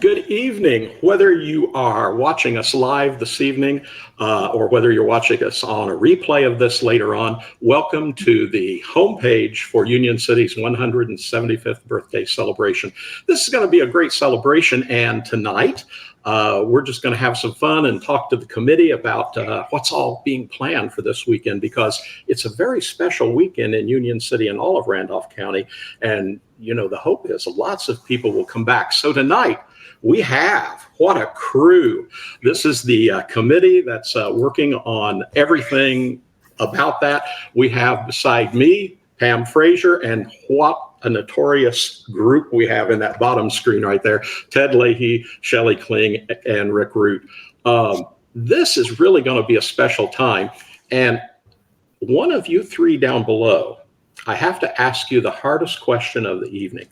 Good evening. Whether you are watching us live this evening or whether you're watching us on a replay of this later on, welcome to the homepage for Union City's 175th birthday celebration. This is going to be a great celebration, and tonight we're just going to have some fun and talk to the committee about what's all being planned for this weekend, because it's a very special weekend in Union City and all of Randolph County. And, you know, the hope is lots of people will come back. So tonight, we have, what a crew. This is the committee that's working on everything about that. We have beside me, Pam Frazier, and what a notorious group we have in that bottom screen right there. Ted Leahy, Shelley Kling, and Rick Root. This is really going to be a special time. And one of you three down below, I have to ask you the hardest question of the evening.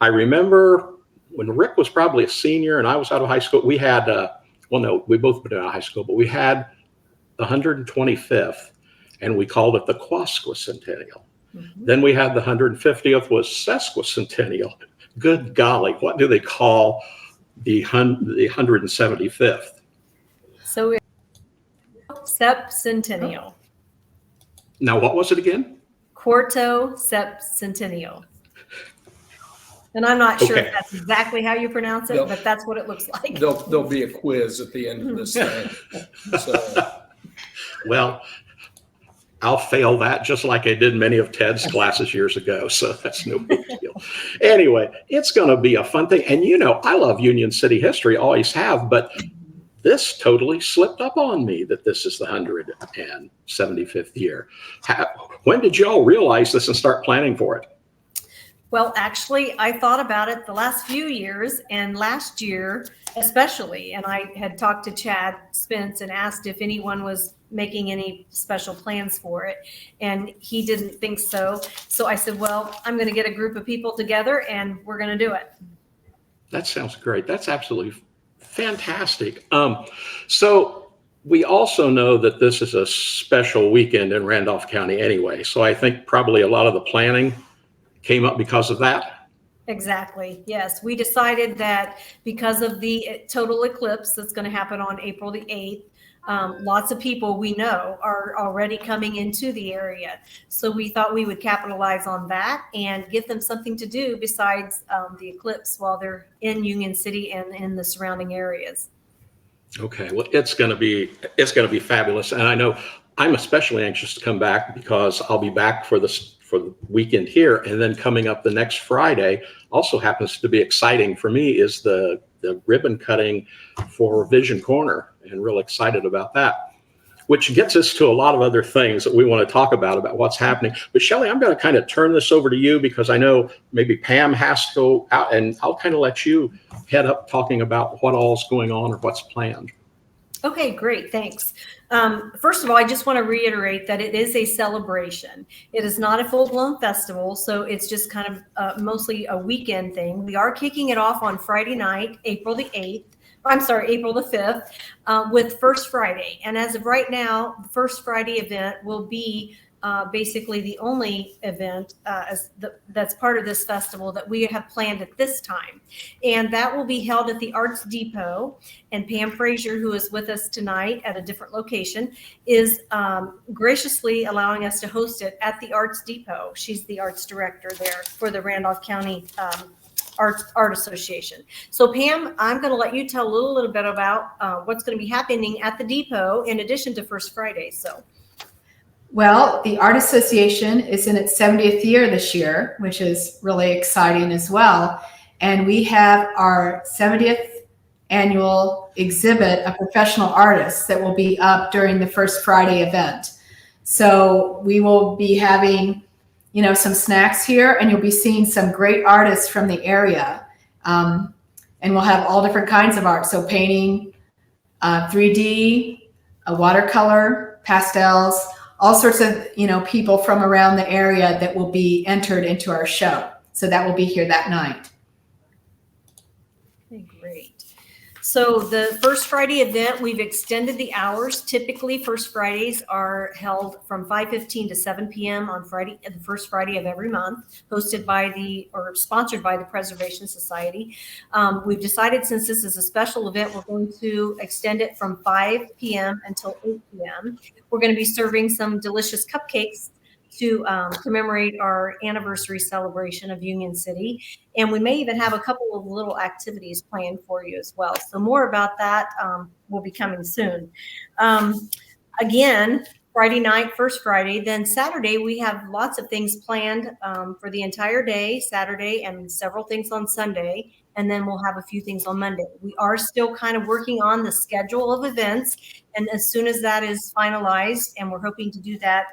I remember when Rick was probably a senior and I was out of high school, we had, well, no, we both been out of high school, but we had the 125th, and we called it the Quasquicentennial. Mm-hmm. Then we had the 150th was Sesquicentennial. Good golly, what do they call the 175th? So Sepcentennial. Now, what was it again? Quarto Sepcentennial. And I'm not sure if that's exactly how you pronounce it, but that's what it looks like. There'll be a quiz at the end of this thing. So. Well, I'll fail that just like I did many of Ted's classes years ago. So that's no big deal. Anyway, it's going to be a fun thing. And, you know, I love Union City history, always have, but this totally slipped up on me that this is the 175th year. When did you all realize this and start planning for it? Well, actually, I thought about it the last few years, and last year especially, and I had talked to Chad Spence and asked if anyone was making any special plans for it, and he didn't think so. So I said, well, I'm going to get a group of people together and we're going to do it. That sounds great. That's absolutely fantastic. So we also know that this is a special weekend in Randolph County anyway. So I think probably a lot of the planning came up because of that. Exactly. Yes. We decided that because of the total eclipse that's going to happen on April the 8th, lots of people we know are already coming into the area. So we thought we would capitalize on that and give them something to do besides the eclipse while they're in Union City and in the surrounding areas. Okay. Well, it's going to be fabulous. And I know I'm especially anxious to come back because I'll be back for the weekend here, and then coming up the next Friday also happens to be exciting for me is the ribbon cutting for Vision Corner, and real excited about that, which gets us to a lot of other things that we want to talk about what's happening. But Shelley, I'm going to kind of turn this over to you because I know maybe Pam has to go out, and I'll kind of let you head up talking about what all's going on or what's planned. Okay, great. Thanks. First of all, I just want to reiterate that it is a celebration. It is not a full-blown festival, so it's just kind of mostly a weekend thing. We are kicking it off on Friday night, April the 5th, with First Friday. And as of right now, the First Friday event will be basically the only event that's part of this festival that we have planned at this time. And that will be held at the Arts Depot. And Pam Frazier, who is with us tonight at a different location, is graciously allowing us to host it at the Arts Depot. She's the arts director there for the Randolph County Art Association. So Pam, I'm going to let you tell a little bit about what's going to be happening at the Depot in addition to First Friday. Well, the Art Association is in its 70th year this year, which is really exciting as well. And we have our 70th annual exhibit of professional artists that will be up during the First Friday event. So we will be having, you know, some snacks here, and you'll be seeing some great artists from the area. And we'll have all different kinds of art. So painting, 3D, watercolor, pastels, all sorts of, you know, people from around the area that will be entered into our show. So that will be here that night. Okay, great. So the First Friday event, we've extended the hours. Typically, First Fridays are held from 5:15 to 7 p.m. on Friday, the first Friday of every month, hosted by or sponsored by the Preservation Society. We've decided, since this is a special event, we're going to extend it from 5 p.m. until 8 p.m. We're going to be serving some delicious cupcakes to commemorate our anniversary celebration of Union City. And we may even have a couple of little activities planned for you as well. So more about that will be coming soon. Again, Friday night, First Friday. Then Saturday, we have lots of things planned for the entire day, Saturday, and several things on Sunday. And then we'll have a few things on Monday. We are still kind of working on the schedule of events. And as soon as that is finalized, and we're hoping to do that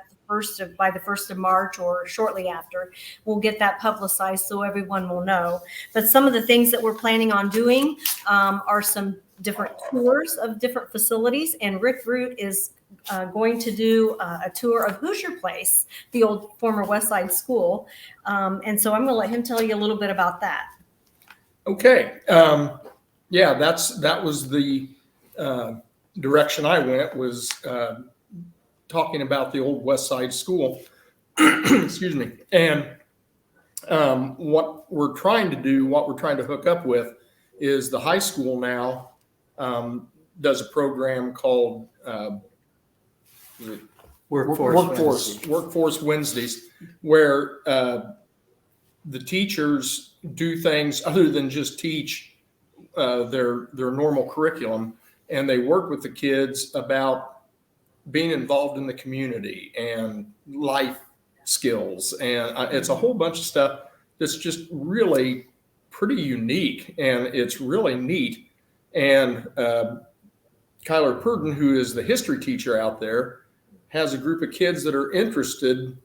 by the 1st of March or shortly after, we'll get that publicized so everyone will know. But some of the things that we're planning on doing are some different tours of different facilities. And Rick Root is going to do a tour of Hoosier Place, the old former West Side School. And so I'm going to let him tell you a little bit about that. Okay. Yeah, that was the direction I went, was talking about the old West Side School. Excuse me. And what we're trying to hook up with is the high school now does a program called Workforce Wednesdays, where the teachers do things other than just teach their normal curriculum, and they work with the kids about being involved in the community and life skills. And it's a whole bunch of stuff that's just really pretty unique, and it's really neat. And Kyler Purdon, who is the history teacher out there, has a group of kids that are interested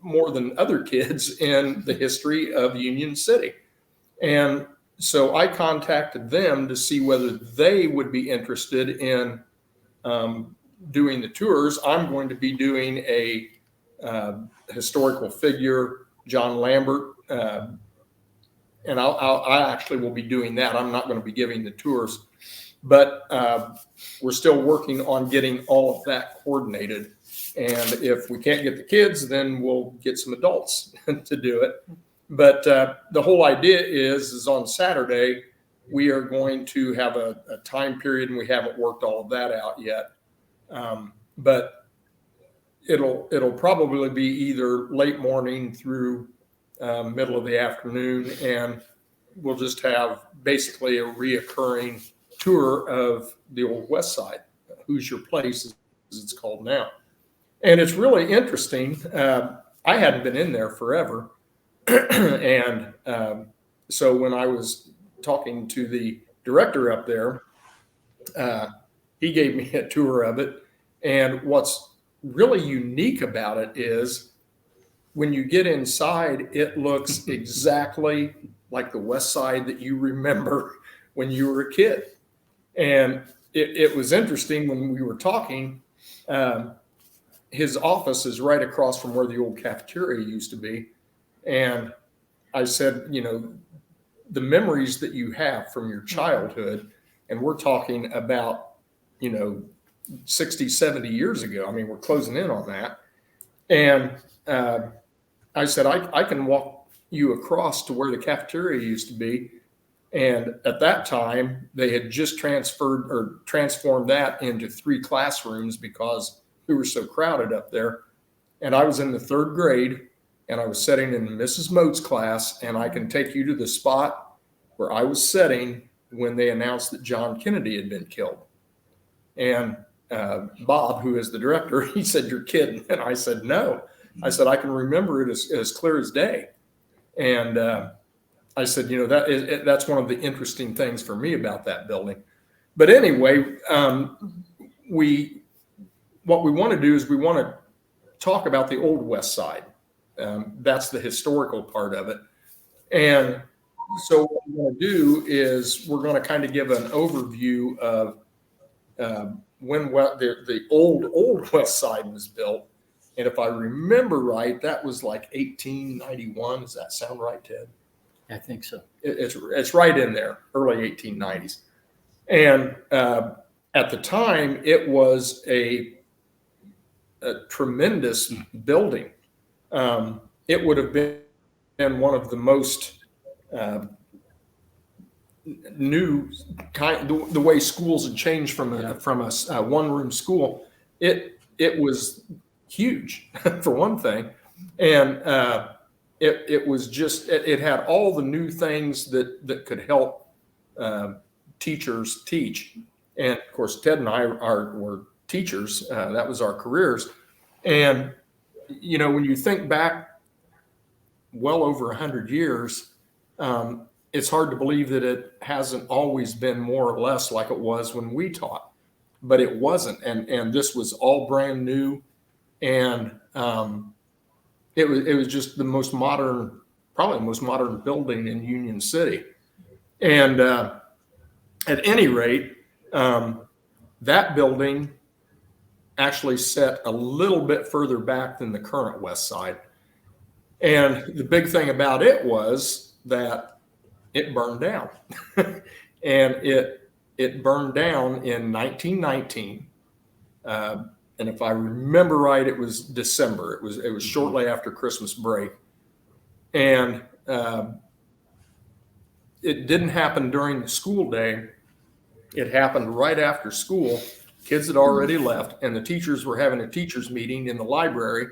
more than other kids in the history of Union City. And so I contacted them to see whether they would be interested in doing the tours. I'm going to be doing a historical figure, John Lambert, and I actually will be doing that. I'm not going to be giving the tours, but we're still working on getting all of that coordinated. And if we can't get the kids, then we'll get some adults to do it. But the whole idea is on Saturday, we are going to have a time period, and we haven't worked all of that out yet. But it'll probably be either late morning through middle of the afternoon, and we'll just have basically a reoccurring tour of the old West Side, Hoosier Place, as it's called now. And it's really interesting. I hadn't been in there forever. And so when I was talking to the director up there, he gave me a tour of it. And what's really unique about it is when you get inside, it looks exactly like the West Side that you remember when you were a kid. And it was interesting when we were talking. His office is right across from where the old cafeteria used to be. And I said, the memories that you have from your childhood, and we're talking about, 60, 70 years ago. I mean, we're closing in on that. And I said, I can walk you across to where the cafeteria used to be. And at that time, they had just transformed that into 3 classrooms because we were so crowded up there. And I was in the 3rd grade, and I was sitting in Mrs. Moat's class, and I can take you to the spot where I was sitting when they announced that John Kennedy had been killed. And Bob, who is the director, he said, "You're kidding." And I said, "No." I said, "I can remember it as clear as day." And I said, that's one of the interesting things for me about that building. But anyway, what we want to do is we want to talk about the old West Side. That's the historical part of it. And so what we're going to do is we're going to kind of give an overview of when the old West Side was built. And if I remember right, that was like 1891. Does that sound right, Ted? I think so. It's right in there, early 1890s. And at the time, it was a tremendous building. It would have been one of the most new kind. The way schools had changed from a one-room school, it was huge for one thing, and it was just it had all the new things that could help teachers teach. And of course, Ted and I were teachers. That was our careers. And, you know, when you think back well over 100 years, it's hard to believe that it hasn't always been more or less like it was when we taught, but it wasn't. And this was all brand new. And it was just the most modern, probably the most modern building in Union City. And at any rate, that building actually set a little bit further back than the current West Side. And the big thing about it was that it burned down. And it burned down in 1919. And if I remember right, it was December. It was shortly after Christmas break. And it didn't happen during the school day. It happened right after school. Kids had already left, and the teachers were having a teachers meeting in the library,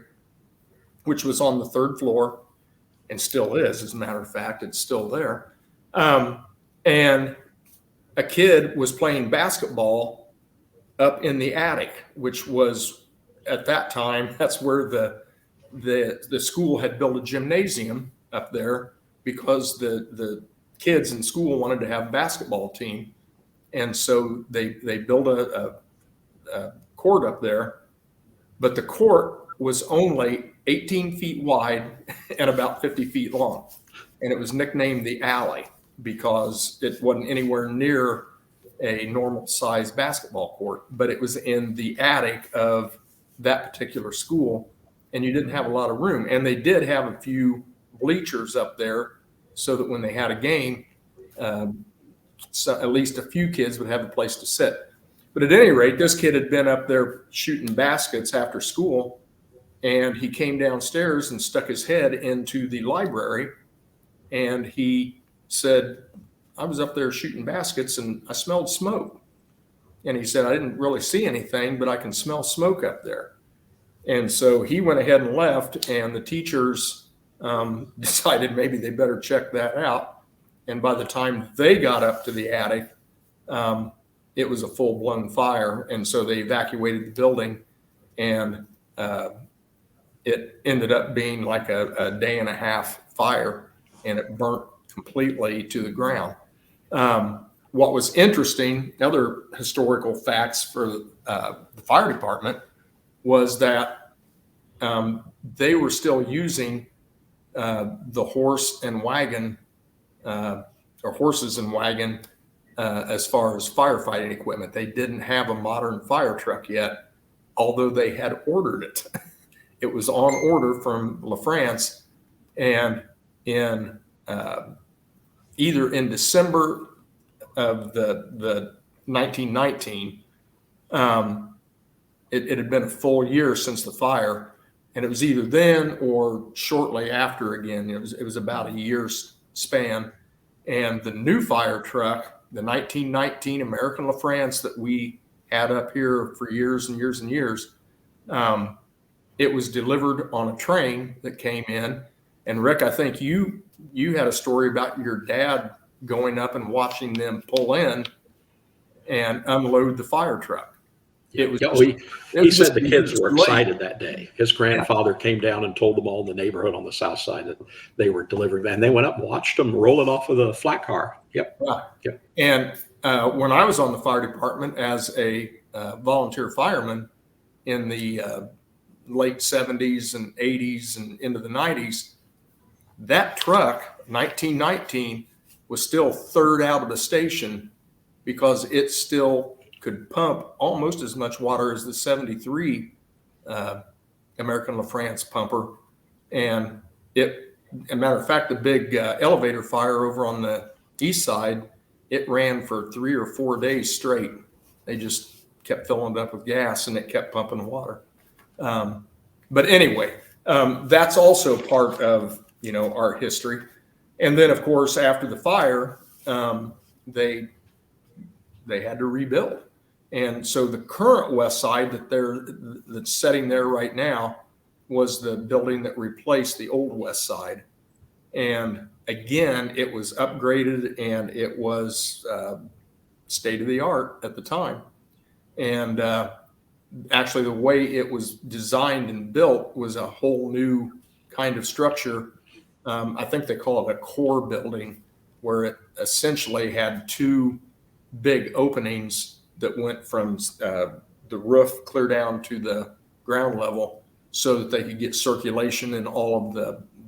which was on the third floor and still is, as a matter of fact, it's still there. And a kid was playing basketball up in the attic, which was at that time, that's where the school had built a gymnasium up there because the kids in school wanted to have a basketball team. And so they built a court up there, but the court was only 18 feet wide and about 50 feet long. And it was nicknamed the Alley because it wasn't anywhere near a normal size basketball court, but it was in the attic of that particular school, and you didn't have a lot of room. And they did have a few bleachers up there so that when they had a game, so at least a few kids would have a place to sit. But at any rate, this kid had been up there shooting baskets after school, and he came downstairs and stuck his head into the library, and he said, I was up there shooting baskets and I smelled smoke. And he said, I didn't really see anything, but I can smell smoke up there. And so he went ahead and left, and the teachers decided maybe they better check that out. And by the time they got up to the attic, it was a full-blown fire. And so they evacuated the building, and it ended up being like a day and a half fire, and it burnt completely to the ground. What was interesting, other historical facts for the fire department, was that they were still using the horse and wagon or horses and wagon as far as firefighting equipment. They didn't have a modern fire truck yet, although they had ordered it. It was on order from LaFrance, and in either in December of the 1919, it had been a full year since the fire, and it was either then or shortly after again. It was about a year's span. And the new fire truck, the 1919 American LaFrance that we had up here for years and years and years, it was delivered on a train that came in. And Rick, I think you had a story about your dad going up and watching them pull in and unload the fire truck. He said the kids were excited that day. His grandfather came down and told them all in the neighborhood on the south side that they were delivering, and they went up and watched them roll it off of the flat car. Yep. Right. Yep. And when I was on the fire department as a volunteer fireman in the late 70s and 80s and into the 90s, that truck, 1919, was still third out of the station because it still could pump almost as much water as the 73 American LaFrance pumper. And as a matter of fact, the big elevator fire over on the east side, it ran for 3 or 4 days straight. They just kept filling it up with gas and it kept pumping water. But anyway, that's also part of, our history. And then of course, after the fire, they had to rebuild. And so the current west side that's sitting there right now was the building that replaced the old west side. And again, it was upgraded and it was state of the art at the time. And actually the way it was designed and built was a whole new kind of structure. I think they call it a core building, where it essentially had 2 big openings that went from the roof clear down to the ground level, so that they could get circulation in all of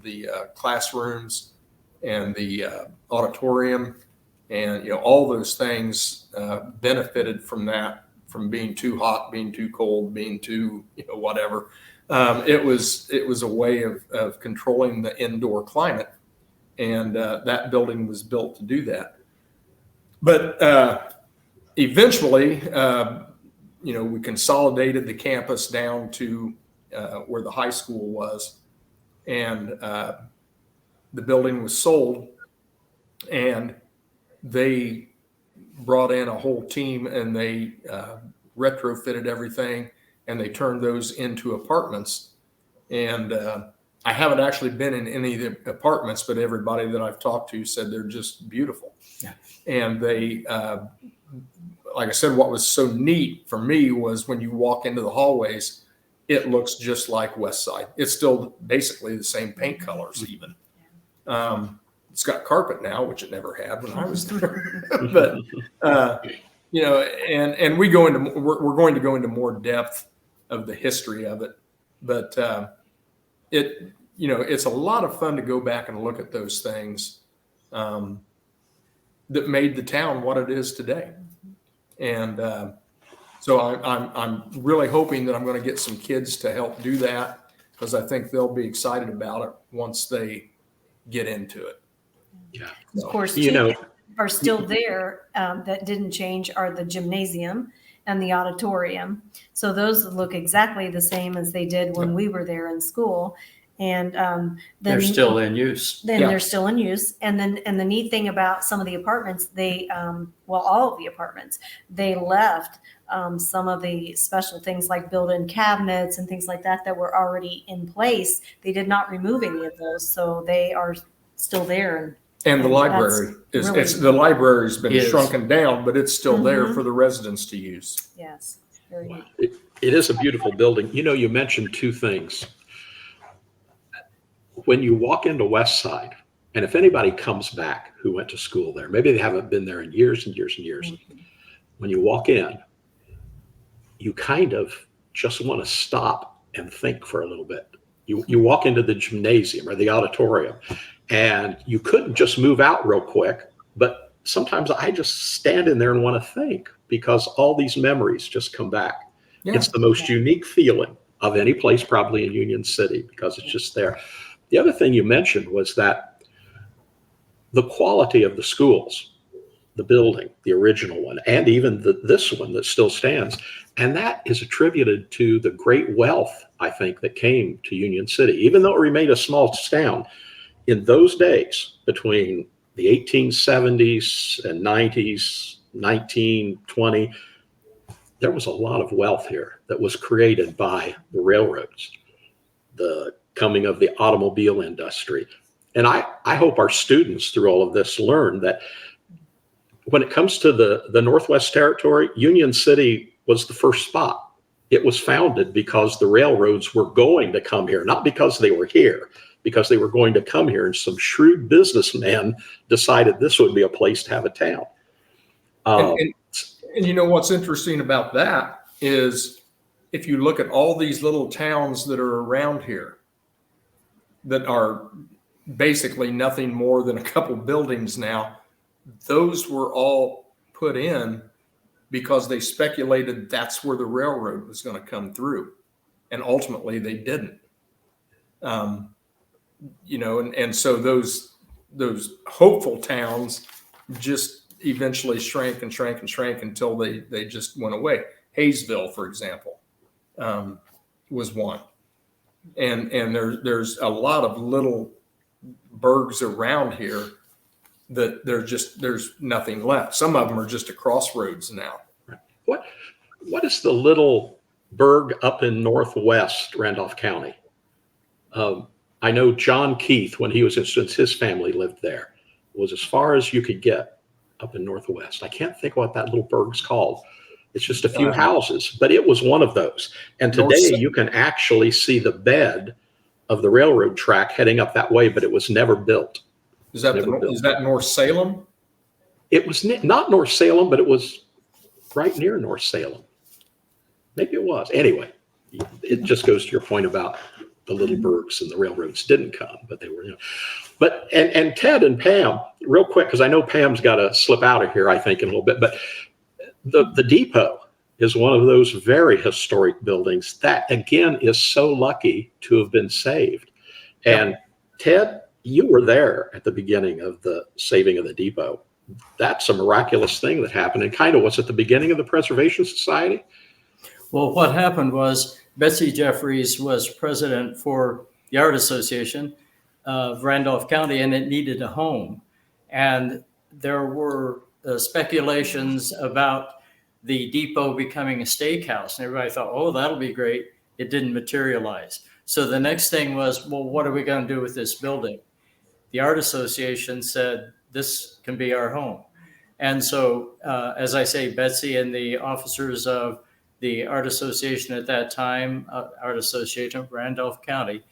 the classrooms and the auditorium, and all those things benefited from that, from being too hot, being too cold, being too whatever. It was a way of controlling the indoor climate, and that building was built to do that. But eventually, we consolidated the campus down to where the high school was, and the building was sold, and they brought in a whole team, and they retrofitted everything, and they turned those into apartments. And I haven't actually been in any of the apartments, but everybody that I've talked to said they're just beautiful. Yeah. And they, like I said, what was so neat for me was when you walk into the hallways, it looks just like West Side. It's still basically the same paint colors even. It's got carpet now, which it never had when I was there. But, and we're going to go into more depth of the history of it. But it's a lot of fun to go back and look at those things that made the town what it is today. And so I'm really hoping that I'm going to get some kids to help do that, because I think they'll be excited about it once they get into it. Yeah. Of course, You two know- things are still there that didn't change are the gymnasium and the auditorium. So those look exactly the same as they did when we were there in school. And then They're still in use. then Yeah. they're still in use. And the neat thing about some of the apartments, they all of the apartments, they left some of the special things like built-in cabinets and things like that were already in place. They did not remove any of those, so they are still there. And the And library that's really- the library's been Yes. shrunken down, but it's still there Mhm. for the residents to use. Yes, very neat. It is a beautiful building. You mentioned 2 things. When you walk into West Side, and if anybody comes back who went to school there, maybe they haven't been there in years and years and years. When you walk in, you kind of just want to stop and think for a little bit. You walk into the gymnasium or the auditorium, and you couldn't just move out real quick, but sometimes I just stand in there and want to think, because all these memories just come back. Yeah. It's the most unique feeling of any place probably in Union City, because it's just there. The other thing you mentioned was that the quality of the schools, the building, the original one, and even this one that still stands, and that is attributed to the great wealth, I think, that came to Union City. Even though it remained a small town, in those days, between the 1870s and 90s, 1920, there was a lot of wealth here that was created by the railroads, the coming of the automobile industry. And I hope our students through all of this learn that when it comes to the Northwest Territory, Union City was the first spot. It was founded because the railroads were going to come here, not because they were here, because they were going to come here, and some shrewd businessmen decided this would be a place to have a town. And you know what's interesting about that is, if you look at all these little towns that are around here that are basically nothing more than a couple buildings now, those were all put in because they speculated that's where the railroad was going to come through. And ultimately they didn't. And so those hopeful towns just eventually shrank and shrank and shrank until they just went away. Hayesville, for example, was one. And there's a lot of little burgs around here that there's nothing left. Some of them are just a crossroads now. What is the little burg up in northwest Randolph County? I know John Keith, when he was since his family lived there, was as far as you could get up in northwest. I can't think what that little burg's called. It's just a few houses, but it was one of those. And today you can actually see the bed of the railroad track heading up that way, but it was never built. Is that North Salem? It was not North Salem, but it was right near North Salem. Maybe it was. Anyway, it just goes to your point about the little burgs and the railroads didn't come, but they were, But and Ted and Pam, real quick, because I know Pam's got to slip out of here, I think, in a little bit, but the depot is one of those very historic buildings that, again, is so lucky to have been saved. And Ted, you were there at the beginning of the saving of the depot. That's a miraculous thing that happened, and kind of was at the beginning of the Preservation Society. Well, what happened was Betsy Jeffries was president for the Art Association of Randolph County, and it needed a home. And there were speculations about the depot becoming a steakhouse. And everybody thought, oh, that'll be great. It didn't materialize. So the next thing was, well, what are we going to do with this building? The Art Association said, this can be our home. And so, as I say, Betsy and the officers of the Art Association at that time, Art Association of Randolph County,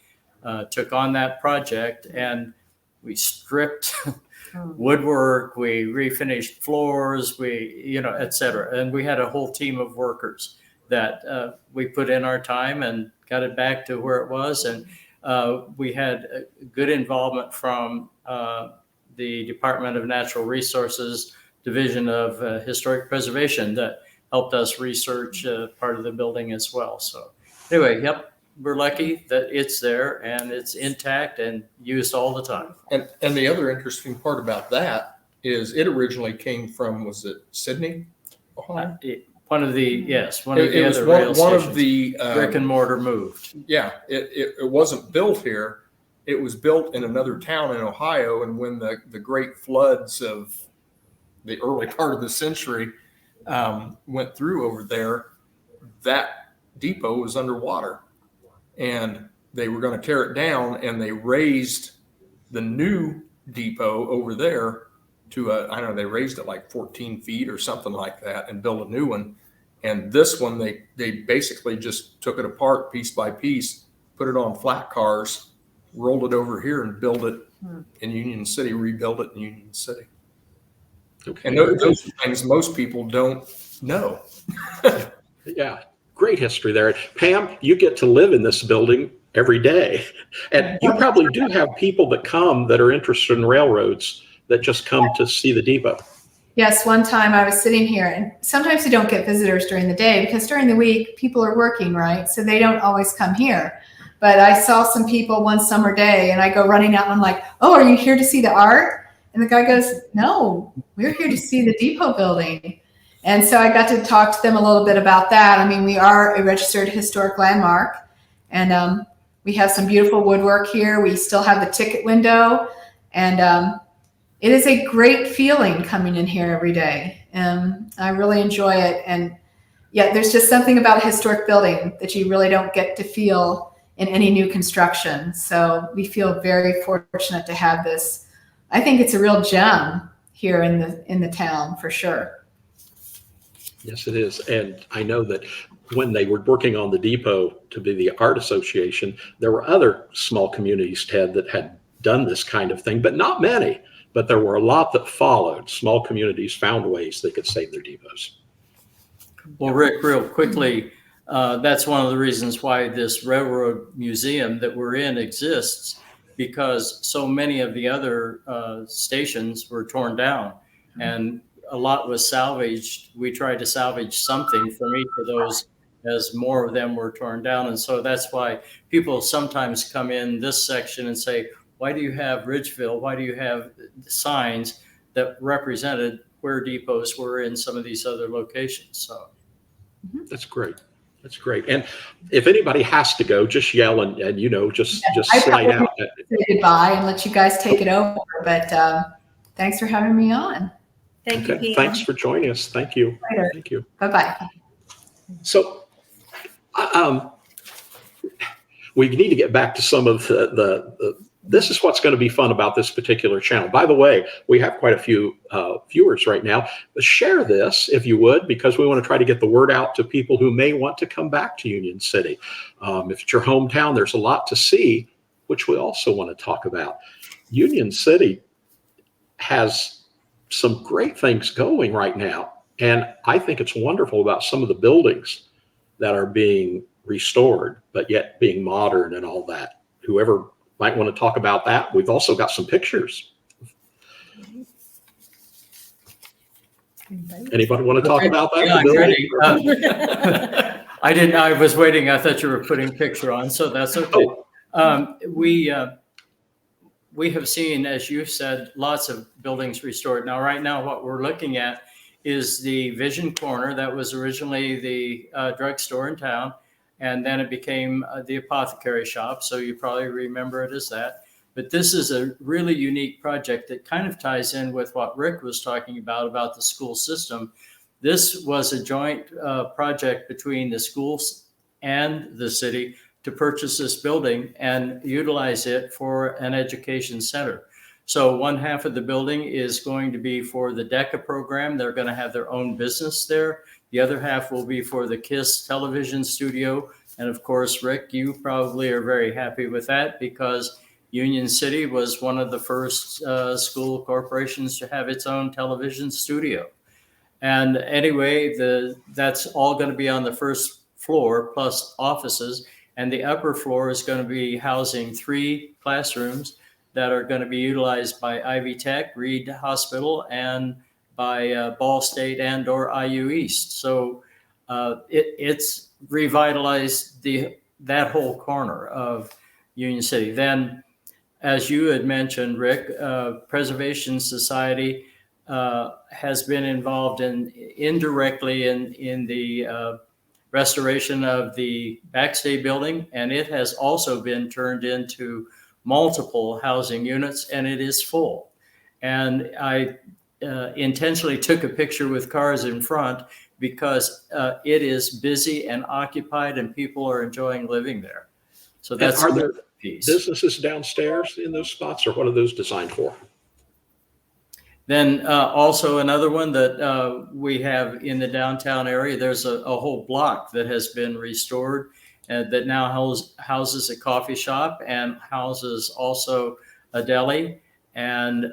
took on that project, and we stripped woodwork, we refinished floors, et cetera. And we had a whole team of workers that we put in our time and got it back to where it was. And we had a good involvement from the Department of Natural Resources, Division of Historic Preservation, that helped us research part of the building as well. So anyway, yep, we're lucky that it's there and it's intact and used all the time. And the other interesting part about that is it originally came from, was it Sydney, Ohio? One of the It was other rail one of stations. the Brick and mortar moved. Yeah, it wasn't built here. It was built in another town in Ohio. And when the great floods of the early part of the century went through over there, that depot was underwater. And they were going to tear it down, and they raised the new depot over there to I don't know, they raised it like 14 feet or something like that and built a new one. And this one, they basically just took it apart piece by piece, put it on flat cars, rolled it over here and built it in Union City, rebuilt it in Union City. Okay. And those are things most people don't know. Yeah, great history there. Pam, you get to live in this building every day. And you probably do have people that come that are interested in railroads that just come to see the depot. Yes, one time I was sitting here, and sometimes you don't get visitors during the day because during the week people are working, right? So they don't always come here. But I saw some people one summer day, and I go running out and I'm like, oh, are you here to see the art? And the guy goes, no, we're here to see the depot building. And so I got to talk to them a little bit about that. I mean, we are a registered historic landmark, and we have some beautiful woodwork here. We still have the ticket window, and it is a great feeling coming in here every day. I really enjoy it. And yet there's just something about a historic building that you really don't get to feel in any new construction. So we feel very fortunate to have this. I think it's a real gem here in the town for sure. Yes, it is. And I know that when they were working on the depot to be the Art Association, there were other small communities, Ted, that had done this kind of thing, but not many. But there were a lot that followed. Small communities found ways they could save their depots. Well, Rick, real quickly, that's one of the reasons why this railroad museum that we're in exists, because so many of the other stations were torn down and a lot was salvaged. We tried to salvage something from each of those as more of them were torn down. And so that's why people sometimes come in this section and say, why do you have Ridgeville? Why do you have signs that represented where depots were in some of these other locations. So That's great. That's great. And if anybody has to go, just yell and just I slide probably out. say goodbye and let you guys take it over. But thanks for having me on. Thank you, Okay. Pam. Thanks for joining us. Thank you. Later. Thank you. Bye-bye. So, we need to get back to some of this is what's going to be fun about this particular channel. By the way, we have quite a few viewers right now. Share this if you would, because we want to try to get the word out to people who may want to come back to Union City. If it's your hometown, there's a lot to see, which we also want to talk about. Union City has some great things going right now. And I think it's wonderful about some of the buildings that are being restored, but yet being modern and all that. Whoever might want to talk about that. We've also got some pictures. Anybody want to talk about that? Yeah, The building? I didn't. I was waiting. I thought you were putting a picture on, so that's okay. We have seen, as you said, lots of buildings restored. Now, right now, what we're looking at is the Vision Corner that was originally the drugstore in town, and then it became the apothecary shop. So you probably remember it as that. But this is a really unique project that kind of ties in with what Rick was talking about the school system. This was a joint project between the schools and the city to purchase this building and utilize it for an education center. So one half of the building is going to be for the DECA program. They're going to have their own business there. The other half will be for the KISS television studio. And of course, Rick, you probably are very happy with that because Union City was one of the first school corporations to have its own television studio. And anyway, that's all going to be on the first floor plus offices. And the upper floor is going to be housing 3 classrooms that are going to be utilized by Ivy Tech, Reed Hospital, and by Ball State and or IU East. So it's revitalized that whole corner of Union City. Then, as you had mentioned, Rick, Preservation Society has been involved indirectly in the restoration of the Backstay building, and it has also been turned into multiple housing units, and it is full. And I intentionally took a picture with cars in front because it is busy and occupied, and people are enjoying living there. So that's are there piece. businesses downstairs in those spots, or what are those designed for? Then also another one that we have in the downtown area, there's a whole block that has been restored that now houses a coffee shop and houses also a deli. And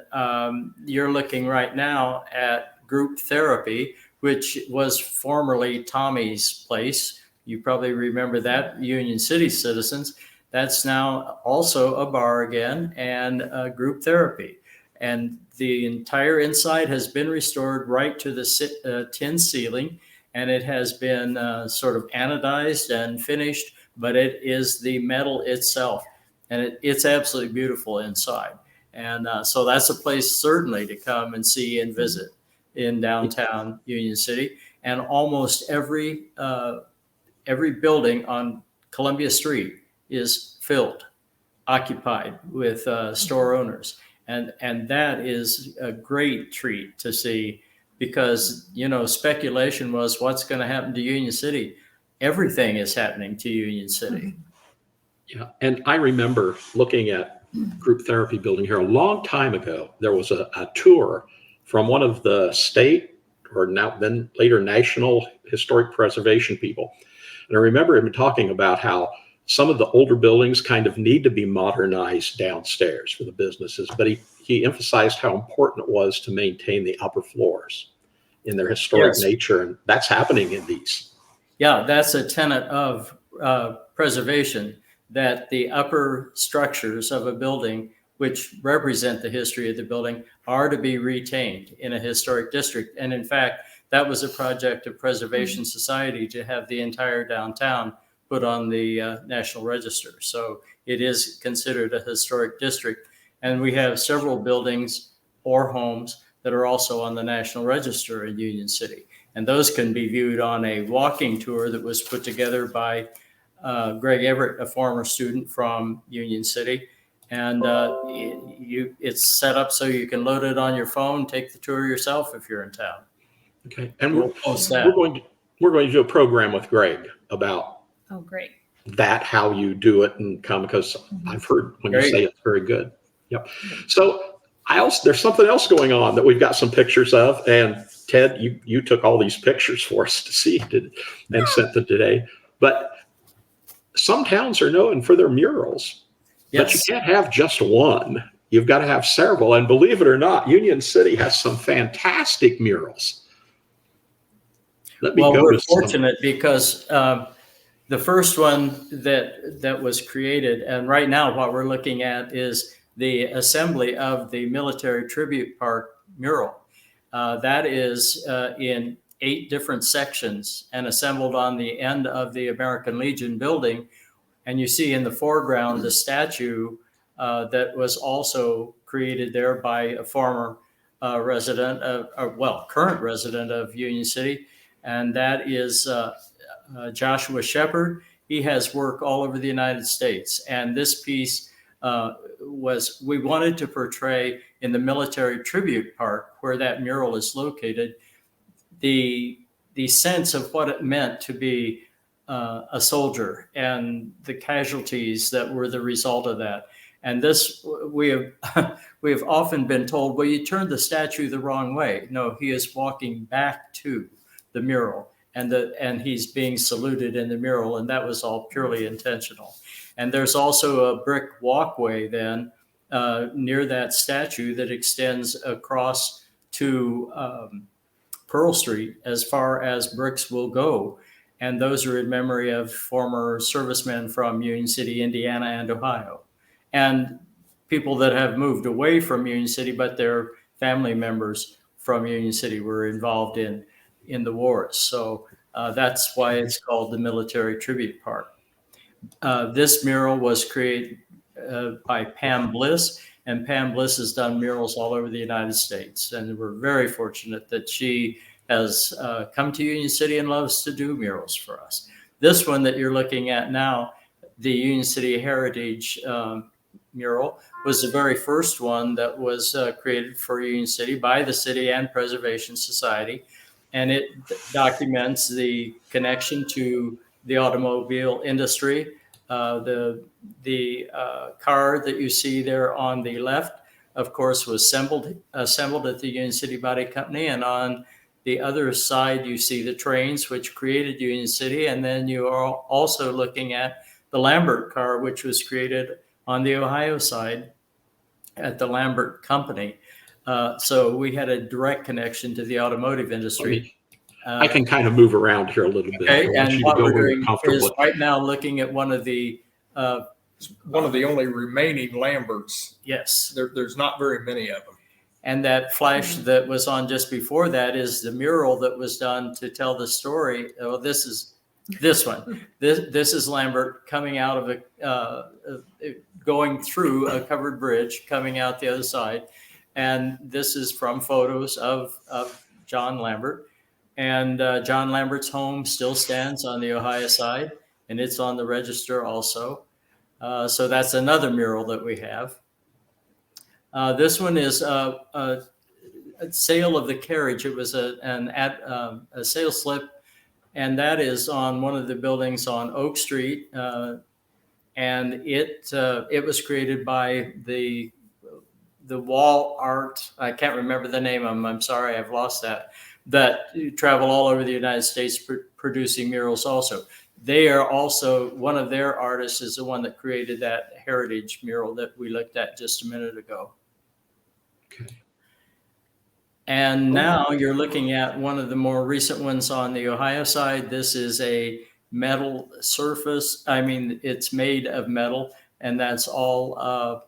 you're looking right now at Group Therapy, which was formerly Tommy's Place. You probably remember that, Union City citizens. That's now also a bar again and Group Therapy. And the entire inside has been restored right to the tin ceiling, and it has been sort of anodized and finished, but it is the metal itself, and it's absolutely beautiful inside. And so that's a place certainly to come and see and visit in downtown Union City. And almost every building on Columbia Street is filled, occupied with store owners. And that is a great treat to see because, speculation was what's going to happen to Union City. Everything is happening to Union City. Yeah, and I remember looking at Group Therapy building here a long time ago. There was a tour from one of the state or then later national historic preservation people. And I remember him talking about how some of the older buildings kind of need to be modernized downstairs for the businesses, but he emphasized how important it was to maintain the upper floors in their historic nature, and that's happening in these. Yeah, that's a tenet of preservation, that the upper structures of a building, which represent the history of the building, are to be retained in a historic district. And in fact, that was a project of Preservation Society to have the entire downtown put on the National Register. So it is considered a historic district. And we have several buildings or homes that are also on the National Register in Union City. And those can be viewed on a walking tour that was put together by Greg Everett, a former student from Union City. And it's set up so you can load it on your phone, take the tour yourself if you're in town. Okay. And We'll post that. we're going to do a program with Greg about Oh, great. that, how you do it and come, because I've heard when you Great. say it's very good. Yep. So there's something else going on that we've got some pictures of, and Ted, you took all these pictures for us to see and sent them today. But some towns are known for their murals, but you Yes. can't have just one. You've got to have several. And believe it or not, Union City has some fantastic murals. Let me Well, go we're to some. fortunate because the first one that was created, and right now what we're looking at is the assembly of the Military Tribute Park mural. That is in 8 different sections and assembled on the end of the American Legion building. And you see in the foreground the statue that was also created there by a former current resident of Union City. And that is Joshua Shepard. He has work all over the United States. And this piece we wanted to portray in the Military Tribute Park, where that mural is located, the sense of what it meant to be a soldier and the casualties that were the result of that. And this, we have often been told, well, you turned the statue the wrong way. No, he is walking back to the mural, and he's being saluted in the mural, and that was all purely intentional. And there's also a brick walkway then near that statue that extends across to Pearl Street as far as bricks will go. And those are in memory of former servicemen from Union City, Indiana, and Ohio. And people that have moved away from Union City, but their family members from Union City were involved in the wars. So that's why it's called the Military Tribute Park. This mural was created by Pam Bliss, and Pam Bliss has done murals all over the United States. And we're very fortunate that she has come to Union City and loves to do murals for us. This one that you're looking at now, the Union City Heritage mural, was the very first one that was created for Union City by the city and Preservation Society. And it documents the connection to the automobile industry. The car that you see there on the left, of course, was assembled at the Union City Body Company. And on the other side, you see the trains, which created Union City. And then you are also looking at the Lambert car, which was created on the Ohio side at the Lambert Company. So we had a direct connection to the automotive industry. I can kind of move around here a little bit. Okay, I want and you to what go we're where you're doing comfortable. is right now looking at one of the only remaining Lamberts. yes, There's not very many of them. and that flash that was on just before that is the mural that was done to tell the story. Oh, this is this one. This is Lambert coming out of going through a covered bridge, coming out the other side, and this is from photos of John Lambert. And John Lambert's home still stands on the Ohio side, and it's on the register also. So that's another mural that we have. This one is a sale of the carriage. It was a sales slip, and that is on one of the buildings on Oak Street. And it was created by the wall art. I can't remember the name of them. I'm sorry, I've lost that travel all over the United States producing murals also. They are also, one of their artists is the one that created that heritage mural that we looked at just a minute ago. Okay. And now you're looking at one of the more recent ones on the Ohio side. This is a metal surface. I mean, it's made of metal, and that's all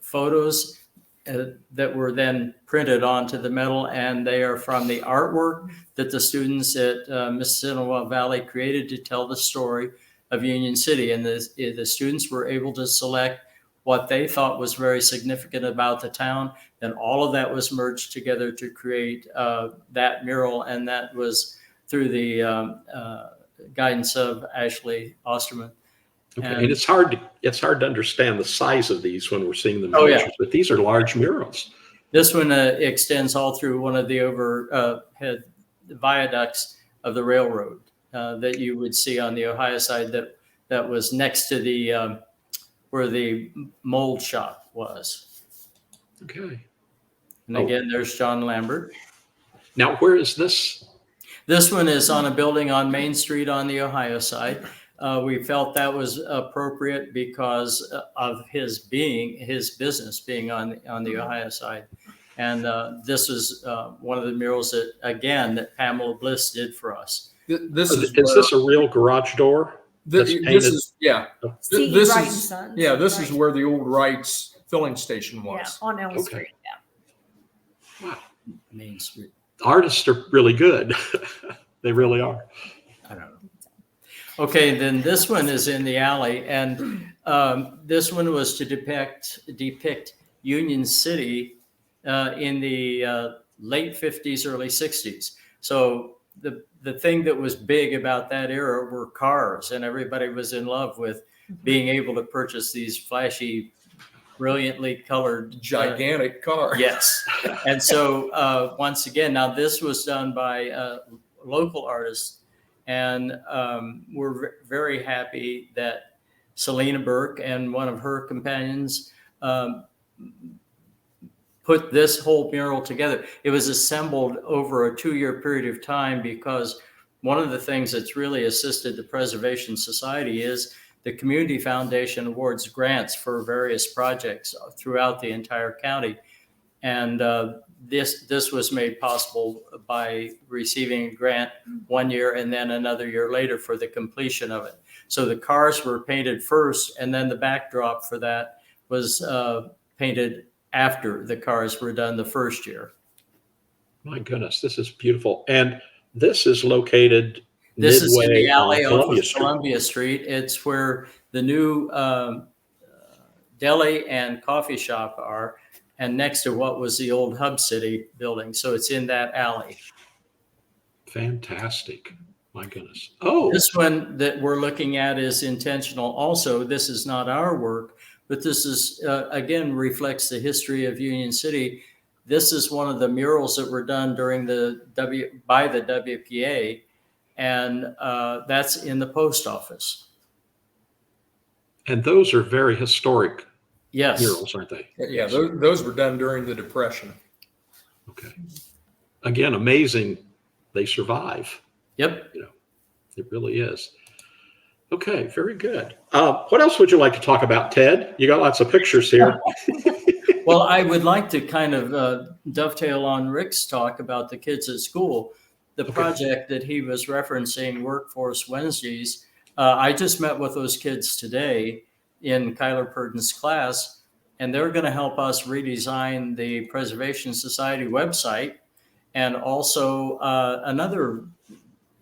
photos that were then printed onto the metal, and they are from the artwork that the students at Mississinawa Valley created to tell the story of Union City. And the students were able to select what they thought was very significant about the town. Then all of that was merged together to create that mural, and that was through the guidance of Ashley Osterman. Okay, and it's hard to understand the size of these when we're seeing them in Oh, yeah. pictures, but these are large murals. This one extends all through one of the overhead viaducts of the railroad that you would see on the Ohio side that was next to the where the mold shop was. Okay. And Oh. again, there's John Lambert. Now, where is this? This one is on a building on Main Street on the Ohio side. We felt that was appropriate because of his business being on the Ohio side. And this is one of the murals that Pamela Bliss did for us. This Is is this a real garage door? This painted? is, yeah. C.E. This Wright and is, Sons. yeah, this is Right. where the old Wright's filling station Yeah, was. on Elm Okay. Street. Yeah. Wow. Main Street. Artists are really good. They really are. I don't know. Okay, then this one is in the alley, and this one was to depict Union City in the late 50s, early 60s. So the thing that was big about that era were cars, and everybody was in love with being able to purchase these flashy, brilliantly colored Gigantic car. Yes. And so once again, now this was done by local artists, and we're very happy that Selena Burke and one of her companions put this whole mural together. It was assembled over a 2-year period of time because one of the things that's really assisted the Preservation Society is the Community Foundation awards grants for various projects throughout the entire county. And this was made possible by receiving a grant 1 year and then another year later for the completion of it. So the cars were painted first, and then the backdrop for that was painted after the cars were done the first year. My goodness, this is beautiful. And this is located This is in midway the alley on off Columbia of Street. Columbia Street. It's where the new deli and coffee shop are, and next to what was the old Hub City building. So it's in that alley. Fantastic. My goodness. Oh, This one that we're looking at is intentional also. This is not our work, but this is, again, reflects the history of Union City. This is one of the murals that were done during by the WPA, and that's in the post office. and those are very historic Yes. murals, aren't they? Yeah, those were done during the Depression. Okay. Again, amazing. They survive. Yep. It really is. Okay, very good. What else would you like to talk about, Ted? You got lots of pictures here. Well, I would like to kind of dovetail on Rick's talk about the kids at school. The Okay. project that he was referencing, Workforce Wednesdays, I just met with those kids today in Kyler Purdon's class, and they're going to help us redesign the Preservation Society website, and also another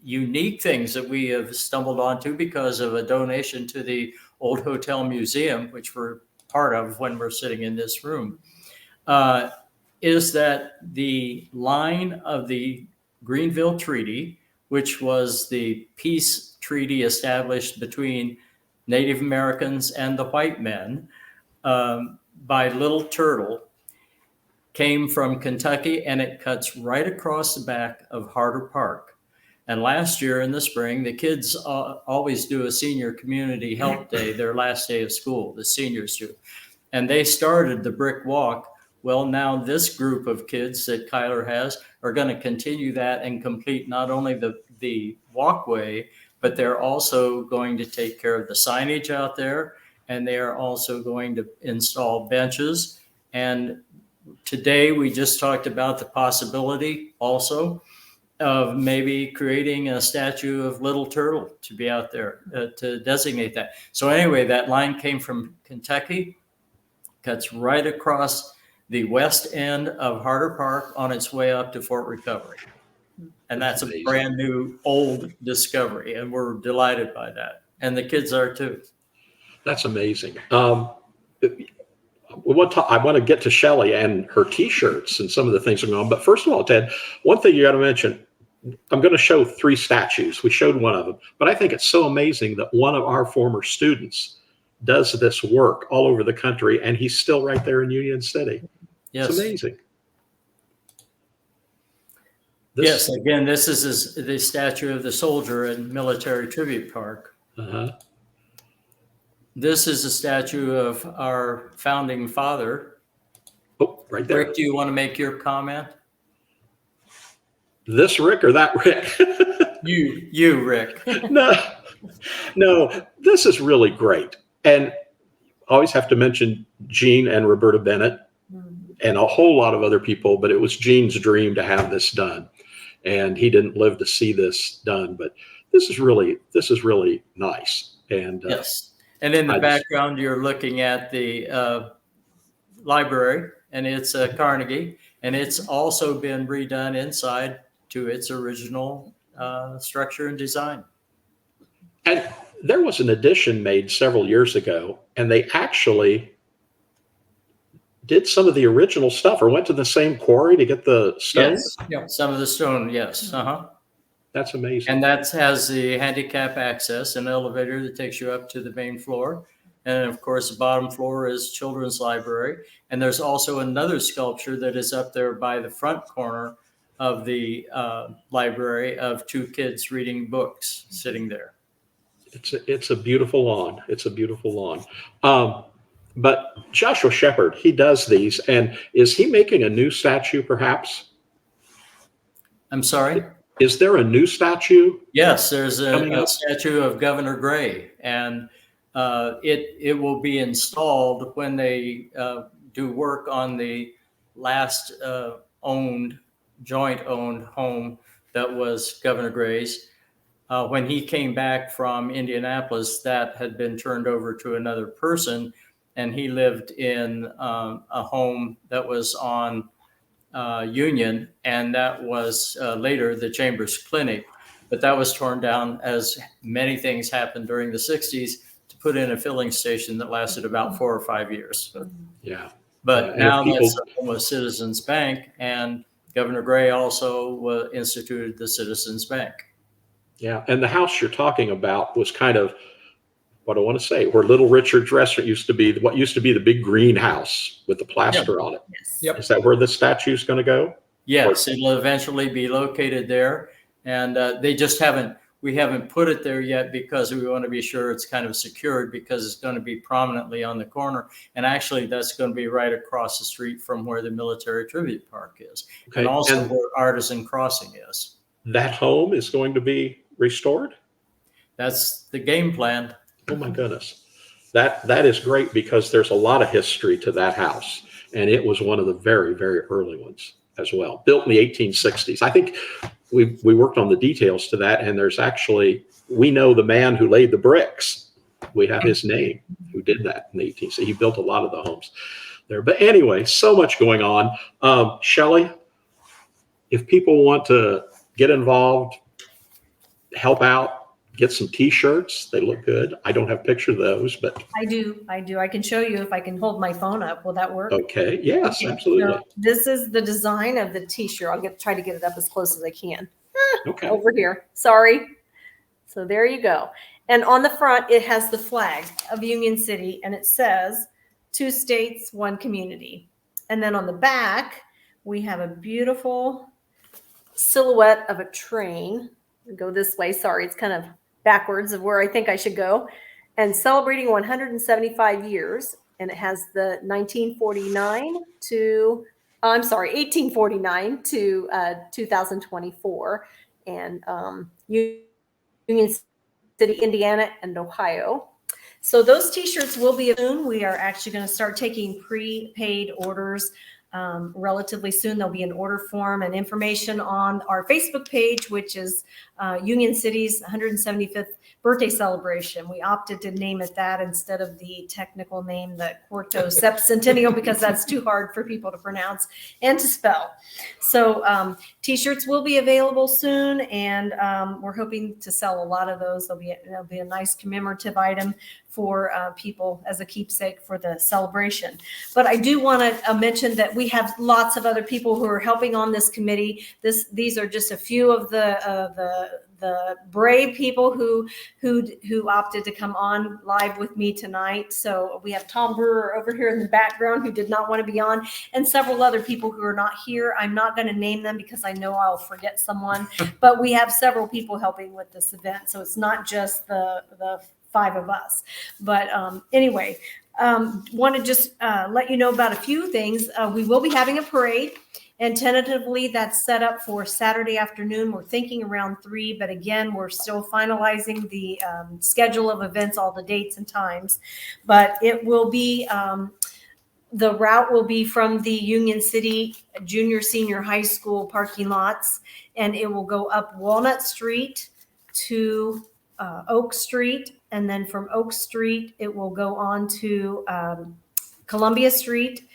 unique things that we have stumbled onto because of a donation to the Old Hotel Museum, which we're part of when we're sitting in this room, is that the line of the Greenville Treaty, which was the peace treaty established between Native Americans and the white men by Little Turtle, came from Kentucky, and it cuts right across the back of Harder Park. And last year in the spring, the kids always do a senior community help day, their last day of school, the seniors do. And they started the brick walk. Well, now this group of kids that Kyler has are going to continue that and complete not only the walkway, but they're also going to take care of the signage out there. And they are also going to install benches. And today we just talked about the possibility also of maybe creating a statue of Little Turtle to be out there to designate that. So anyway, that line came from Kentucky, cuts right across the west end of Harder Park on its way up to Fort Recovery. And that's a Amazing. brand new old discovery, and we're delighted by that. And the kids are too. That's amazing. I want to get to Shelley and her T-shirts and some of the things going on. But first of all, Ted, one thing you got to mention, I'm going to show 3 statues. We showed one of them, but I think it's so amazing that one of our former students does this work all over the country, and he's still right there in Union City. Yes. It's amazing. Yes. Again, this is the statue of the soldier in Military Tribute Park. Uh-huh. This is a statue of our founding father. Oh, right there. Rick, do you want to make your comment? This Rick or that Rick? You, Rick. No, this is really great. And I always have to mention Gene and Roberta Bennett and a whole lot of other people, but it was Gene's dream to have this done. And he didn't live to see this done, but this is really nice. And Yes. And in the background, you're looking at the library, and it's Carnegie, and it's also been redone inside to its original structure and design. And there was an addition made several years ago, and they actually did some of the original stuff or went to the same quarry to get the stone. Yes. Yep. Some of the stone, yes. Uh-huh. That's amazing. And that has the handicap access, an elevator that takes you up to the main floor. And of course, the bottom floor is children's library. And there's also another sculpture that is up there by the front corner of the library of 2 kids reading books sitting there. It's a beautiful lawn. It's a beautiful lawn. But Joshua Shepard, he does these, and is he making a new statue perhaps? I'm sorry? Is there a new statue? Yes, there's a statue of Governor Gray, and it will be installed when they do work on the last joint-owned home that was Governor Gray's. When he came back from Indianapolis, that had been turned over to another person, and he lived in a home that was on Union, and that was later the Chambers Clinic, but that was torn down, as many things happened during the 60s, to put in a filling station that lasted about 4 or 5 years. Yeah. But now that's the home of Citizens Bank, and Governor Gray also instituted the Citizens Bank. Yeah, and the house you're talking about was kind of, what I want to say, where Little Richard's restaurant used to be, what used to be the big greenhouse with the plaster on it. Yes. Yep. Is that where the statue's going to go? Yes, it'll eventually be located there. And we haven't put it there yet because we want to be sure it's kind of secured, because it's going to be prominently on the corner. And actually, that's going to be right across the street from where the Military Tribute Park is. Okay. And also where Artisan Crossing is. That home is going to be restored? That's the game plan. Oh my goodness. That is great, because there's a lot of history to that house. And it was one of the very, very early ones as well. Built in the 1860s. I think we worked on the details to that. And there's actually, we know the man who laid the bricks. We have his name, who did that in the 1860s. He built a lot of the homes there. But anyway, so much going on. Shelley, if people want to get involved, help out, get some T-shirts. They look good. I don't have pictures of those, but I do. I can show you if I can hold my phone up. Will that work? okay. Yes, Okay, absolutely. so this is the design of the T-shirt. I'll try to get it up as close as I can. Okay. Over here. Sorry. So there you go. And on the front, it has the flag of Union City, and it says 2 states, 1 community. And then on the back, we have a beautiful silhouette of a train. Go this way. Sorry, it's kind of backwards of where I think I should go. And celebrating 175 years. And it has the 1849 to 2024. And Union City, Indiana, and Ohio. So those T-shirts will be soon. We are actually going to start taking prepaid orders relatively soon. There'll be an order form and information on our Facebook page, which is Union City's 175th birthday celebration. We opted to name it that instead of the technical name, the Quarto Sepcentennial, because that's too hard for people to pronounce and to spell. So T-shirts will be available soon, and we're hoping to sell a lot of those. There'll be a nice commemorative item for people as a keepsake for the celebration. But I do want to mention that we have lots of other people who are helping on this committee. These are just a few of the brave people who opted to come on live with me tonight. So we have Tom Brewer over here in the background who did not want to be on, and several other people who are not here. I'm not going to name them because I know I'll forget someone, but we have several people helping with this event. So it's not just the 5 of us. But anyway, want to just let you know about a few things. We will be having a parade. And tentatively, that's set up for Saturday afternoon. We're thinking around 3, but again, we're still finalizing the schedule of events, all the dates and times. But it will be, the route will be from the Union City Junior Senior High School parking lots, and it will go up Walnut Street to Oak Street. And then from Oak Street, it will go on to Columbia Street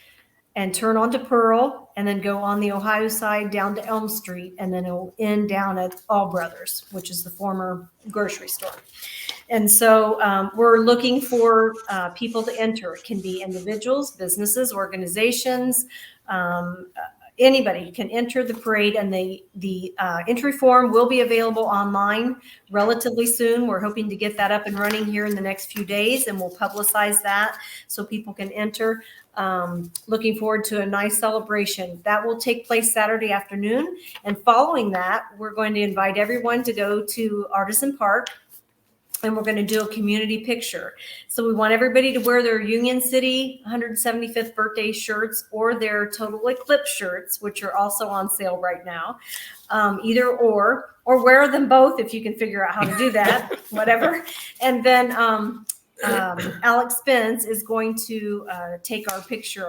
and turn onto Pearl, and then go on the Ohio side down to Elm Street, and then it will end down at All Brothers, which is the former grocery store. And so we're looking for people to enter. It can be individuals, businesses, organizations, anybody can enter the parade, and the entry form will be available online relatively soon. We're hoping to get that up and running here in the next few days, and we'll publicize that so people can enter. Looking forward to a nice celebration. That will take place Saturday afternoon. And following that, we're going to invite everyone to go to Artisan Park, and we're going to do a community picture. So we want everybody to wear their Union City 175th birthday shirts or their Total Eclipse shirts, which are also on sale right now. Either or wear them both if you can figure out how to do that, whatever. And then Alex Spence is going to take our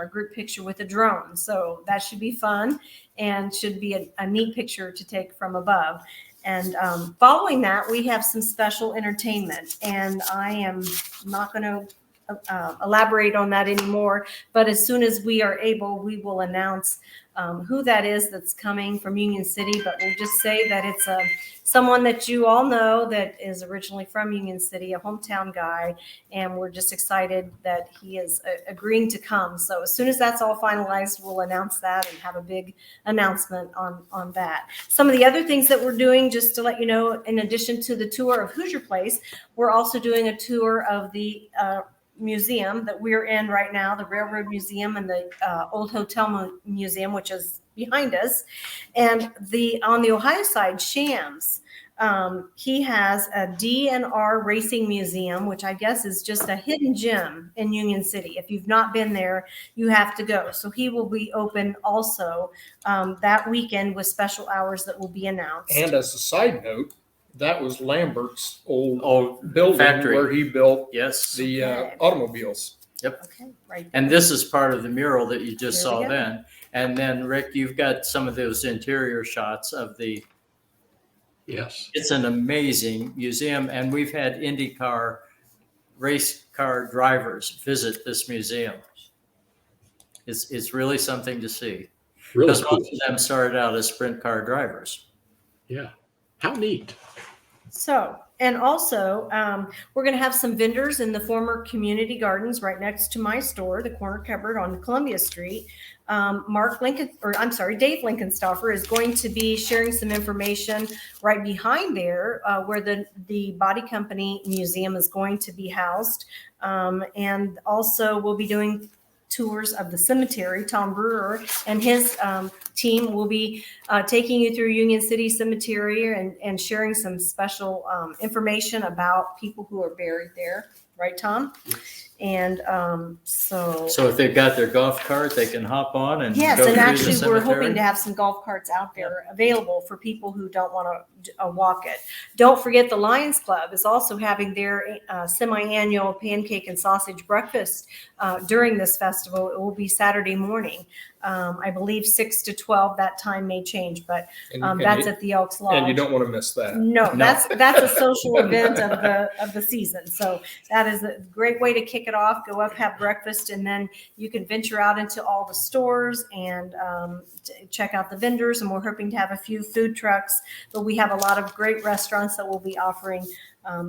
group picture with a drone. So that should be fun and should be a neat picture to take from above. And following that, we have some special entertainment, and I am not going to elaborate on that anymore. But as soon as we are able, we will announce who that is that's coming from Union City. But we'll just say that it's someone that you all know that is originally from Union City, a hometown guy, and we're just excited that he is agreeing to come. So as soon as that's all finalized, we'll announce that and have a big announcement on that. Some of the other things that we're doing, just to let you know, in addition to the tour of Hoosier Place, we're also doing a tour of the museum that we're in right now, the Railroad Museum and the Old Hotel Museum, which is behind us. And on the Ohio side, Shams, he has a DNR Racing Museum, which I guess is just a hidden gem in Union City. If you've not been there, you have to go. So he will be open also that weekend with special hours that will be announced. And as a side note, that was Lambert's old building factory where he built Yes. the Okay. automobiles. Okay, right. And this is part of the mural that you just There we saw go. then. And then, Rick, you've got some of those interior shots of Yes. it's an amazing museum. And we've had IndyCar race car drivers visit this museum. It's really something to see. Really Because cool. most of them started out as sprint car drivers. Yeah. How neat. So, and also, we're going to have some vendors in the former community gardens right next to my store, the Corner Cupboard on Columbia Street. Dave Linkenstoffer is going to be sharing some information right behind there where the Body Company Museum is going to be housed. And also we'll be doing tours of the cemetery. Tom Brewer and his team will be taking you through Union City Cemetery and sharing some special information about people who are buried there. Right, Tom? And so if they've got their golf cart, they can hop on and yes, go and through the actually we're cemetery. hoping to have some golf carts out there available for people who don't want to walk it. Don't forget the Lions Club is also having their semi-annual pancake and sausage breakfast during this festival. It will be Saturday morning. I believe 6 to 12. That time may change, but that's at the Elks Lodge. And you don't want to miss that. No, that's a social event of the season. So that is a great way to kick it off. Go up, have breakfast, and then you can venture out into all the stores and check out the vendors. And we're hoping to have a few food trucks, but we have a a lot of great restaurants that will be offering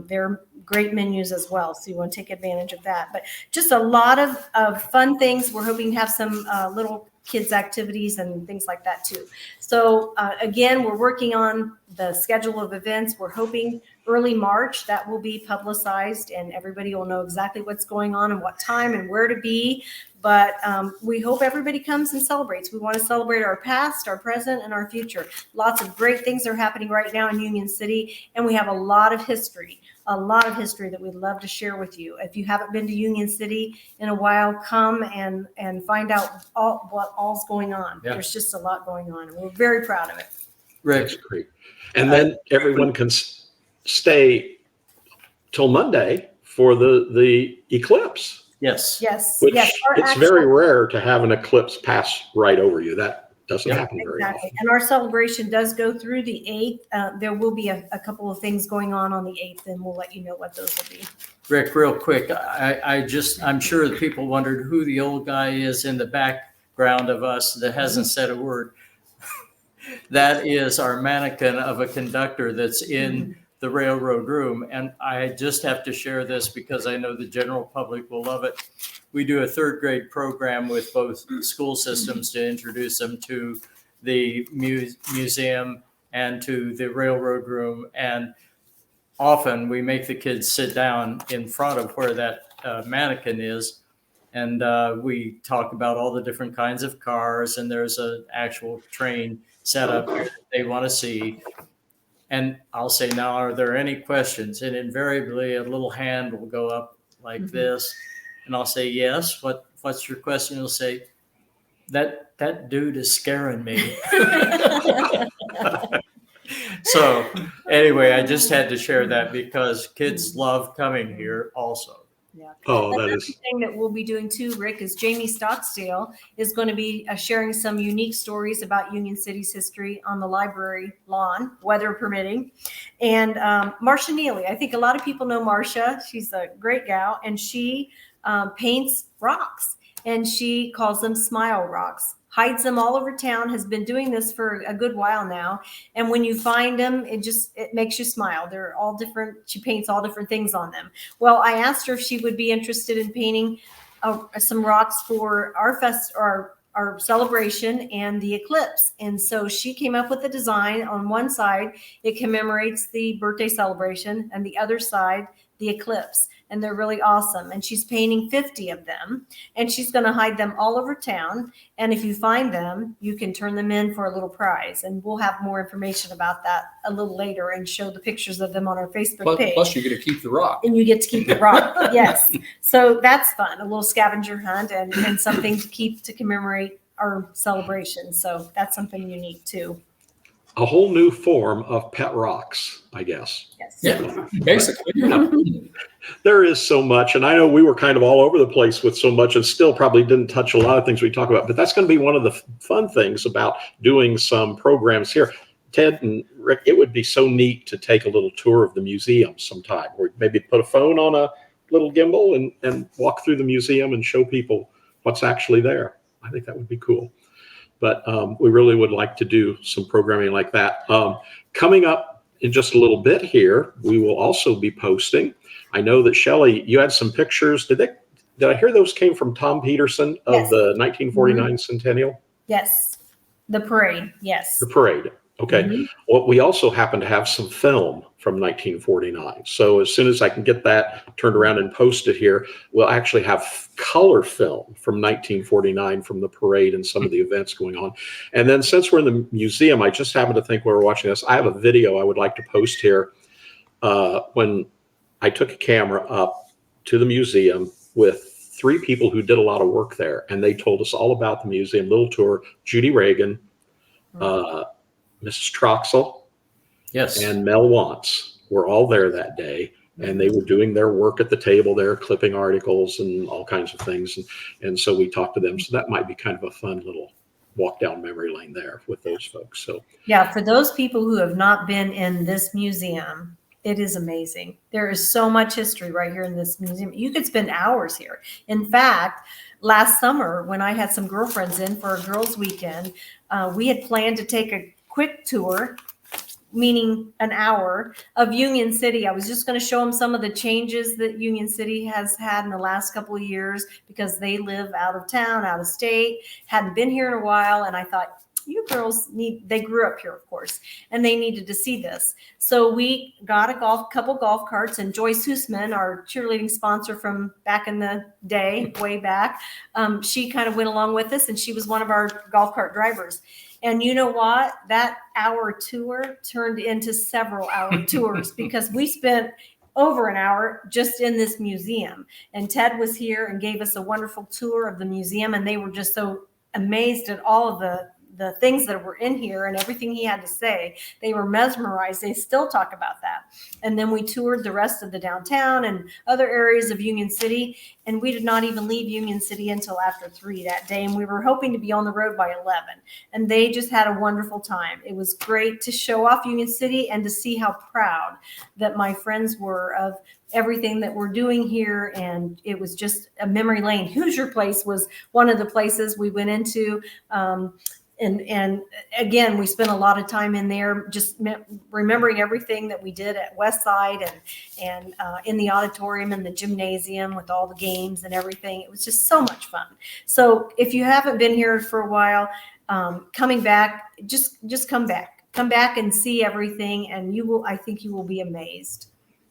their great menus as well. So you want to take advantage of that. But just a lot of fun things. We're hoping to have some little kids activities and things like that too. So again, we're working on the schedule of events. We're hoping early March that will be publicized and everybody will know exactly what's going on and what time and where to be. But we hope everybody comes and celebrates. We want to celebrate our past, our present, and our future. Lots of great things are happening right now in Union City, and we have a lot of history that we'd love to share with you. If you haven't been to Union City in a while, come and find out what all's going on. Yeah. There's just a lot going on, and we're very proud of it. Rick, That's great. And then everyone can stay till Monday for the eclipse, yes. Yes, which yes. it's very rare to have an eclipse pass right over you. That doesn't happen very Exactly. often. And our celebration does go through the 8th. There will be a couple of things going on the 8th, and we'll let you know what those will be. Rick, real quick, I'm sure that people wondered who the old guy is in the background of us that hasn't said a word. That is our mannequin of a conductor that's in the railroad room. And I just have to share this because I know the general public will love it. We do a 3rd grade program with both school systems to introduce them to the museum and to the railroad room. And often we make the kids sit down in front of where that mannequin is. And we talk about all the different kinds of cars, and there's an actual train set up that they want to see. And I'll say, now, are there any questions? And invariably a little hand will go up like this. And I'll say, yes. What's your question? He'll say, that dude is scaring me. So anyway, I just had to share that because kids love coming here also. Yeah. Oh, that Another is thing that we'll be doing too, Rick, is Jamie Stocksdale is going to be sharing some unique stories about Union City's history on the library lawn, weather permitting. And Marcia Neely, I think a lot of people know Marcia. She's a great gal, and she paints rocks, and she calls them smile rocks. Hides them all over town, has been doing this for a good while now. And when you find them, it makes you smile. They're all different. She paints all different things on them. Well, I asked her if she would be interested in painting some rocks for our celebration and the eclipse. And so she came up with a design. On one side, it commemorates the birthday celebration, and the other side, the eclipse. And they're really awesome. And she's painting 50 of them, and she's going to hide them all over town. And if you find them, you can turn them in for a little prize. And we'll have more information about that a little later and show the pictures of them on our Facebook page. Plus you get to keep the rock. And you get to keep the rock. Yes. So that's fun. A little scavenger hunt and something to keep to commemorate our celebration. So that's something unique too. a whole new form of pet rocks, I guess. Yes. Yeah, basically. There is so much, and I know we were kind of all over the place with so much and still probably didn't touch a lot of things we talk about, but that's going to be one of the fun things about doing some programs here. Ted and Rick, it would be so neat to take a little tour of the museum sometime, or maybe put a phone on a little gimbal and walk through the museum and show people what's actually there. I think that would be cool. But we really would like to do some programming like that. Coming up in just a little bit here, we will also be posting. I know that Shelley, you had some pictures. Did I hear those came from Tom Peterson of Yes. the 1949 centennial? Yes. The parade. Yes. The parade. Okay. Mhm. Well, we also happen to have some film from 1949. So as soon as I can get that turned around and posted here, we'll actually have color film from 1949 from the parade and some of the events going on. And then since we're in the museum, I just happened to think while we're watching this, I have a video I would like to post here when I took a camera up to the museum with 3 people who did a lot of work there. And they told us all about the museum, little tour. Judy Reagan, Mrs. Troxel, Yes. and Mel Wantz were all there that day, and they were doing their work at the table there, clipping articles and all kinds of things. And so we talked to them. So that might be kind of a fun little walk down memory lane there with those folks. So Yeah, for those people who have not been in this museum, it is amazing. There is so much history right here in this museum. You could spend hours here. In fact, last summer when I had some girlfriends in for a girls' weekend, we had planned to take a quick tour meaning an hour, of Union City. I was just going to show them some of the changes that Union City has had in the last couple of years because they live out of town, out of state, hadn't been here in a while. And I thought, you girls they grew up here, of course, and they needed to see this. So we got a couple golf carts, and Joyce Hoosman, our cheerleading sponsor from back in the day, way back, she kind of went along with us, and she was one of our golf cart drivers. And you know what? That hour tour turned into several hour tours because we spent over an hour just in this museum. And Ted was here and gave us a wonderful tour of the museum, and they were just so amazed at all of the things that were in here and everything he had to say. They were mesmerized. They still talk about that. And then we toured the rest of the downtown and other areas of Union City. And we did not even leave Union City until after 3 that day. And we were hoping to be on the road by 11. And they just had a wonderful time. It was great to show off Union City and to see how proud that my friends were of everything that we're doing here. And it was just a memory lane. Hoosier Place was one of the places we went into. And again, we spent a lot of time in there just remembering everything that we did at Westside and in the auditorium and the gymnasium with all the games and everything. It was just so much fun. So if you haven't been here for a while, coming back, just come back and see everything, and I think you will be amazed.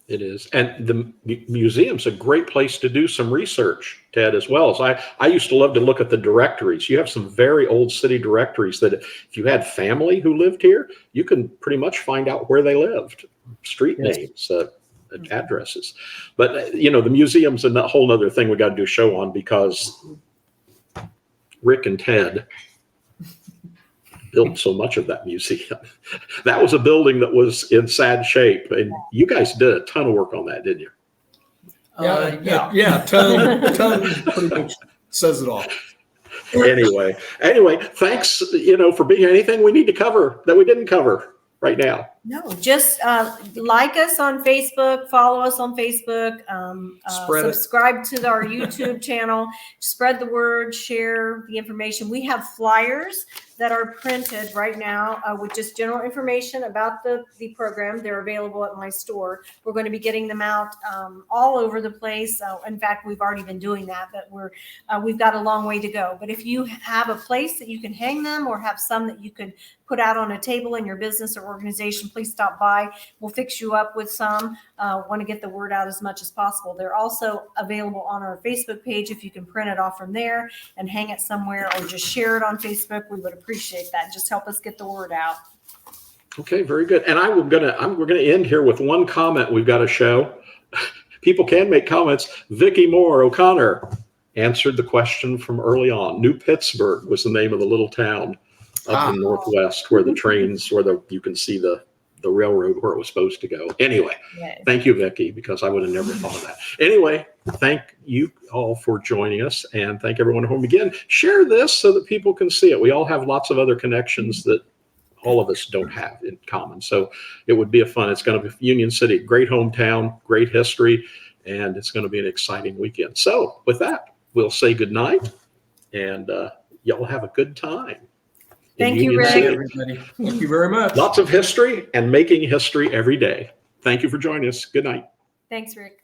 It is. And the museum's a great place to do some research, Ted, as well. As I used to love to look at the directories. You have some very old city directories that if you had family who lived here, you can pretty much find out where they lived, street names, addresses. But, the museum's a whole other thing we got to do a show on because Rick and Ted built so much of that museum. That was a building that was in sad shape, and you guys did a ton of work on that, didn't you? Yeah. Ton pretty much says it all. Anyway, thanks, for being here. Anything we need to cover that we didn't cover right now? No, just like us on Facebook, follow us on Facebook, subscribe to our YouTube channel, spread the word, share the information. We have flyers that are printed right now with just general information about the program. They're available at my store. We're going to be getting them out all over the place. In fact, we've already been doing that, but we've got a long way to go. But if you have a place that you can hang them or have some that you could put out on a table in your business or organization, please stop by. We'll fix you up with some. Want to get the word out as much as possible. They're also available on our Facebook page if you can print it off from there and hang it somewhere or just share it on Facebook. We would appreciate that. Just help us get the word out. Okay, very good. And we're gonna end here with one comment we've got to show. People can make comments. Vicki Moore O'Connor answered the question from early on. New Pittsburgh was the name of the little town up in Northwest where the trains, you can see the railroad where it was supposed to go. Anyway, Thank you, Vicki, because I would have never thought of that. Anyway, thank you all for joining us, and thank everyone at home again. Share this so that people can see it. We all have lots of other connections that all of us don't have in common. So it would be it's going to be Union City, great hometown, great history, and it's going to be an exciting weekend. So with that, we'll say goodnight, and y'all have a good time. Thank you, Rick. Everybody. Thank you very much. Lots of history and making history every day. Thank you for joining us. Good night. Thanks, Rick.